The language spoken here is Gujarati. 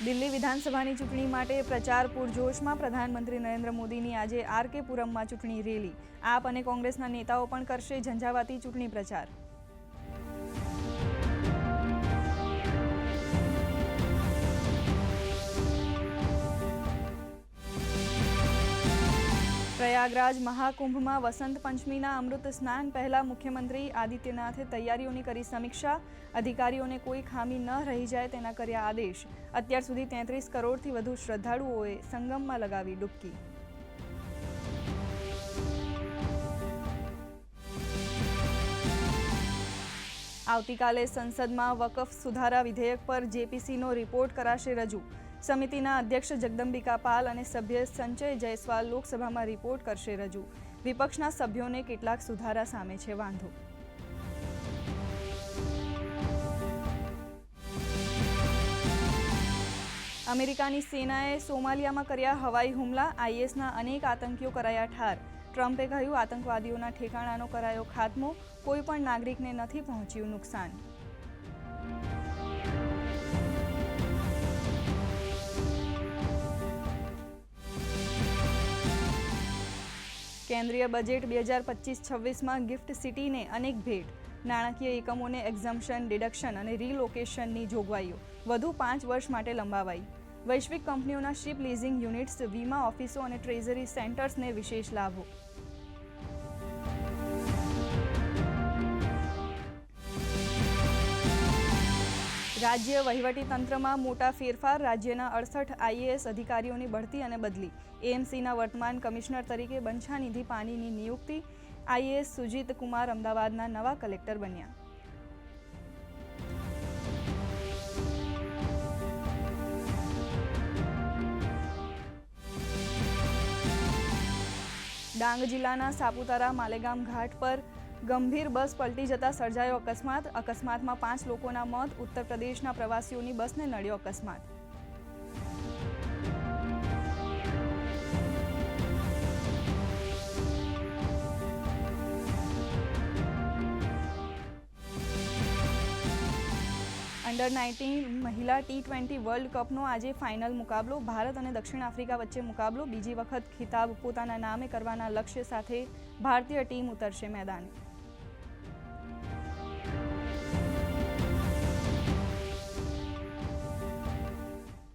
દિલ્હી વિધાનસભાની ચૂંટણી માટે પ્રચાર પૂરજોશમાં. પ્રધાનમંત્રી નરેન્દ્ર મોદીની આજે આર.કે. પુરમમાં ચૂંટણી રેલી. આપ અને કોંગ્રેસના નેતાઓ પણ કરશે ઝંઝાવાતી ચૂંટણી પ્રચાર. પ્રયાગરાજ મહાકુંભમાં વસંત પંચમીના અમૃત સ્નાન પહેલા મુખ્યમંત્રી આદિત્યનાથે તૈયારીઓની કરી સમીક્ષા. અધિકારીઓને કોઈ ખામી ન રહી જાય તેના કર્યા આદેશ. અત્યાર સુધી 33 કરોડથી વધુ શ્રદ્ધાળુઓએ સંગમમાં લગાવી ડૂબકી. આવતીકાલે સંસદમાં વકફ સુધારા વિધેયક પર જેપીસીનો રિપોર્ટ કરાશે રજૂ. સમિતિના અધ્યક્ષ જગદંબિકા પાલ અને સભ્ય સંજય જયસ્વાલ લોકસભામાં રિપોર્ટ કરશે રજૂ. વિપક્ષના સભ્યોને કેટલાક સુધારા સામે છે વાંધો. અમેરિકાની સેનાએ સોમાલિયામાં કર્યા હવાઈ હુમલા. આઈએસના અનેક આતંકીઓ કરાયા ઠાર. ટ્રમ્પે કહ્યું, આતંકવાદીઓના ઠેકાણાનો કરાયો ખાત્મો. કોઈ પણ નાગરિકને નથી પહોંચ્યું નુકસાન. કેન્દ્રીય બજેટ 2025-26માં ગિફ્ટ સિટીને અનેક ભેટ. નાણાકીય એકમોને એક્ઝમ્પશન, ડિડક્શન અને રીલોકેશનની જોગવાઈઓ વધુ 5 વર્ષ માટે લંબાવાઈ. વૈશ્વિક કંપનીઓના શિપ લીઝિંગ યુનિટ્સ, વીમા ઓફિસો અને ટ્રેઝરી સેન્ટર્સને વિશેષ લાભો. રાજ્ય વહીવટીતંત્રમાં મોટા ફેરફાર. રાજ્યના 68 આઈએએસ અધિકારીઓની બઢતી અને બદલી. એએમસીના વર્તમાન કમિશનર તરીકે બંછાનિધિ પાનીની નિયુક્તિ. આઈએએસ સુજીત કુમાર અમદાવાદના નવા કલેક્ટર બન્યા. ડાંગ જિલ્લાના સાપુતારા માલેગામ ઘાટ પર ગંભીર બસ પલટી જતા સર્જાયો અકસ્માત. અકસ્માતમાં 5 લોકોના મોત. ઉત્તર પ્રદેશના પ્રવાસીઓની બસને નડ્યો અકસ્માત. અંડર-19 મહિલા T20 વર્લ્ડ કપનો આજે ફાઇનલ મુકાબલો. ભારત અને દક્ષિણ આફ્રિકા વચ્ચે મુકાબલો. બીજી વખત ખિતાબ પોતાના નામે કરવાના લક્ષ્ય સાથે ભારતીય ટીમ ઉતરશે મેદાને.